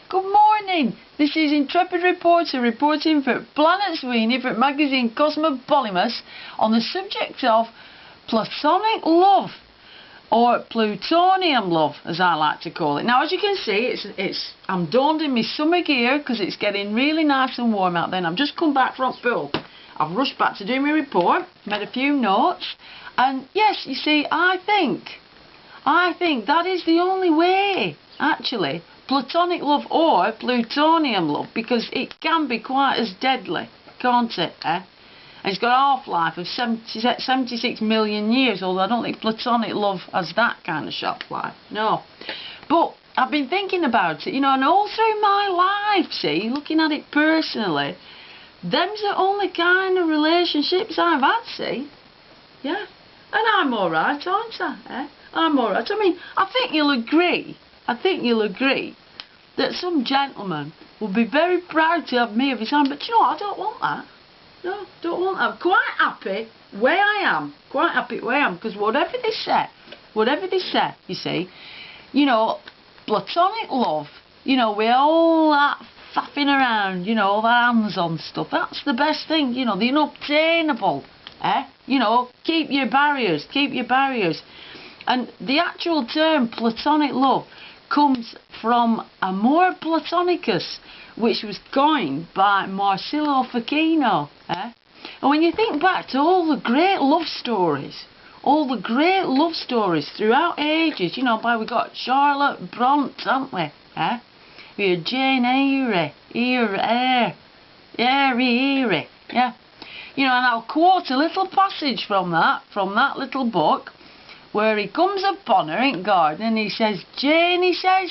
Good morning. This is Intrepid reporter reporting for Planet Sweeney for magazine Cosmopolimus on the subject of Platonic love, or plutonium love, as I like to call it. Now, as you can see, I'm donned in my summer gear because it's getting really nice and warm out there. And I've just come back from school. I've rushed back to do my report, made a few notes, and yes, you see, I think that is the only way, actually, platonic love or plutonium love, because it can be quite as deadly, can't it? And it's got a half-life of 76 million years, although I don't think platonic love has that kind of shelf life, no. But I've been thinking about it, you know, and all through my life, see, looking at it personally, them's the only kind of relationships I've had, see. Yeah. And I'm alright, aren't I? I'm alright. I mean, I think you'll agree that some gentleman will be very proud to have me of his hand, but you know what, I don't want that. No, don't want that. I'm quite happy where I am. Quite happy where I am, because whatever they say, you see, you know, platonic love, you know, with all that faffing around, you know, all that hands-on stuff, that's the best thing, you know, the unobtainable, you know, keep your barriers. And the actual term platonic love comes from amor platonicus, which was coined by Marsilio Ficino. And when you think back to all the great love stories throughout ages, you know, we've got Charlotte Bronte, haven't we? We had Jane Eyre, yeah. You know, and I'll quote a little passage from that little book, where he comes upon her in garden and he says, "Jane," he says,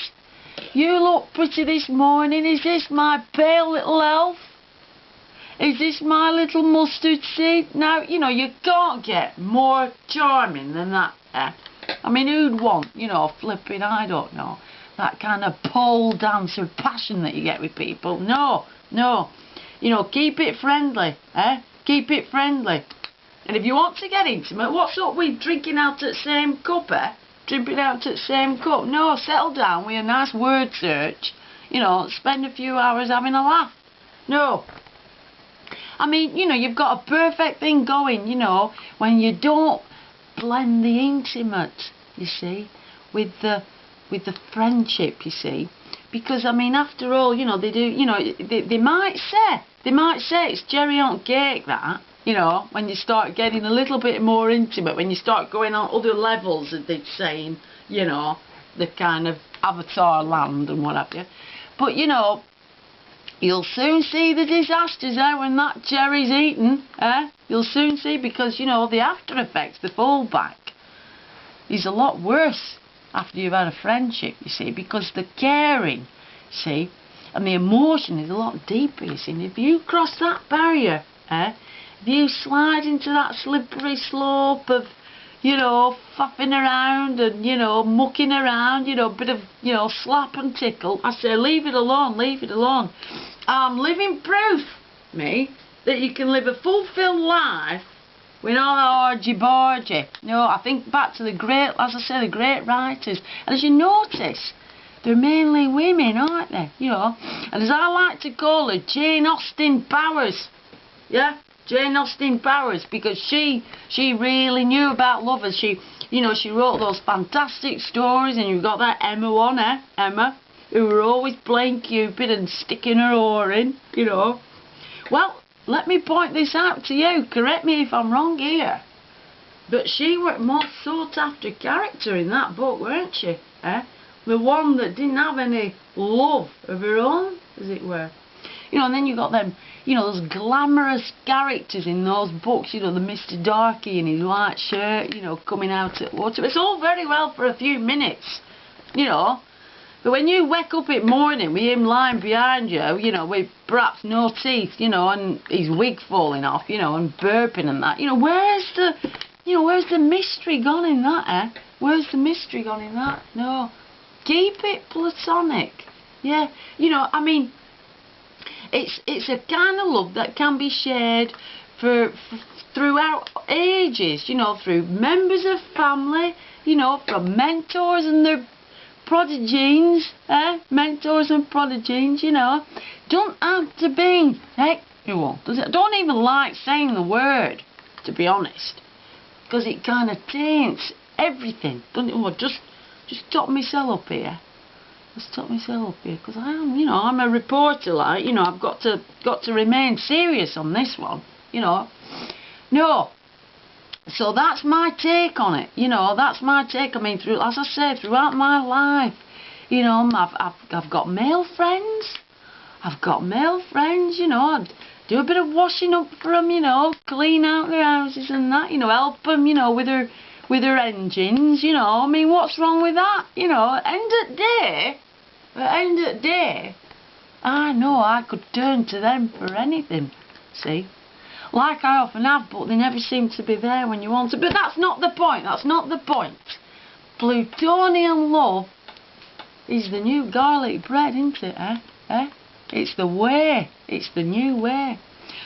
"you look pretty this morning. Is this my pale little elf? Is this my little mustard seed?" Now, you know, you can't get more charming than that. I mean, who'd want, you know, flipping, I don't know, that kind of pole dancer passion that you get with people? No. You know, keep it friendly, Keep it friendly. And if you want to get intimate, what's up with drinking out at the same cup, Drinking out at the same cup? No, settle down with a nice word search. You know, spend a few hours having a laugh. No. I mean, you know, you've got a perfect thing going, you know, when you don't blend the intimate, you see, with the friendship, you see. Because, I mean, after all, you know, they do, you know, they might say it's cherry on cake, that. You know, when you start getting a little bit more intimate, when you start going on other levels, as they're saying, you know, the kind of avatar land and what have you. But, you know, you'll soon see the disasters, when that cherry's eaten, You'll soon see, because, you know, the after effects, the fallback, is a lot worse after you've had a friendship, you see, because the caring, see, and the emotion is a lot deeper, you see. And if you cross that barrier, if you slide into that slippery slope of, you know, faffing around and, you know, mucking around, you know, bit of, you know, slap and tickle, I say leave it alone. I'm living proof, me, that you can live a fulfilled life with all that argy-bargy. You know, I think back to the great, as I say, the great writers, and as you notice, they're mainly women, aren't they? You know, and as I like to call her, Jane Austen Powers, yeah? Jane Austen Powers, because she really knew about lovers. She, you know, she wrote those fantastic stories, and you've got that Emma one, Emma, who were always playing Cupid and sticking her oar in, you know. Well, let me point this out to you, correct me if I'm wrong here, but she was more sought after character in that book, weren't she? The one that didn't have any love of her own, as it were. You know, and then you got them, you know, those glamorous characters in those books, you know, the Mr. Darky in his white shirt, you know, coming out at water. It's all very well for a few minutes, you know, but when you wake up in the morning with him lying behind you, you know, with perhaps no teeth, you know, and his wig falling off, you know, and burping and that, you know, where's the mystery gone in that, Where's the mystery gone in that? No. Keep it platonic. Yeah, you know, I mean, it's a kind of love that can be shared throughout ages, you know, through members of family, you know, from mentors and their prodigies, mentors and prodigies, you know. Don't have to be sexual. I don't even like saying the word, to be honest, because it kind of taints everything. Don't it? Oh, just stop myself up here. Just stop myself up here, because I am, you know, I'm a reporter, like, you know, I've got to remain serious on this one, you know. No. So that's my take on it, you know, that's my take. I mean, as I said, throughout my life, you know, I've got male friends. I've got male friends, you know, I do a bit of washing up for them, you know, clean out their houses and that, you know, help them, you know, with their engines, you know. I mean, what's wrong with that, you know? At the end of the day, I know I could turn to them for anything, see? Like I often have, but they never seem to be there when you want to. But that's not the point, that's not the point. Plutonian love is the new garlic bread, isn't it, It's the way, it's the new way.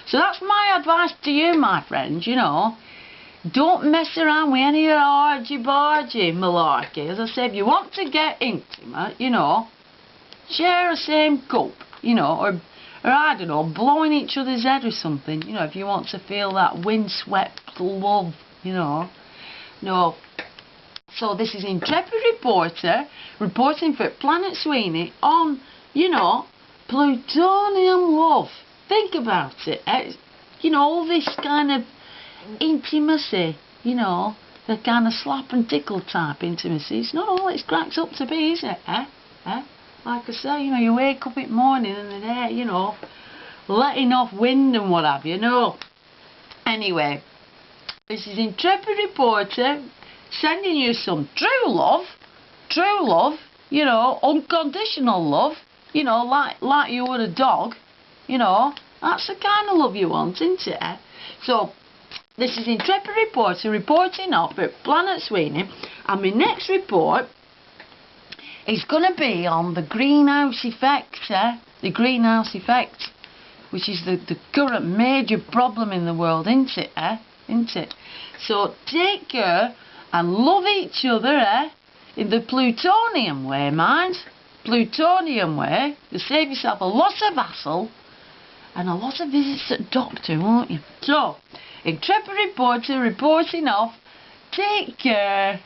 So that's my advice to you, my friends, you know. Don't mess around with any of the argy-bargy malarkey. As I say, if you want to get intimate, you know, share a same cup, you know, or I don't know, blowing each other's head or something, you know, if you want to feel that windswept love, you know. No. So this is Intrepid Reporter reporting for Planet Sweeney on, you know, plutonium love. Think about it. You know, all this kind of intimacy, you know, the kind of slap and tickle type intimacy. It's not all it's cracked up to be, is it? Like I say, you know, you wake up in the morning and they're, you know, letting off wind and what have you. No. Anyway, this is Intrepid Reporter sending you some true love, you know, unconditional love, you know, like you would a dog, you know. That's the kind of love you want, isn't it? So, this is Intrepid Reporter reporting off at Planet Sweeney, and my next report is going to be on the greenhouse effect, the greenhouse effect, which is the current major problem in the world, isn't it, So take care and love each other, in the plutonium way, mind, plutonium way. You'll save yourself a lot of hassle and a lot of visits at doctor, won't you? So, Intrepid Reporter reporting off. Take care.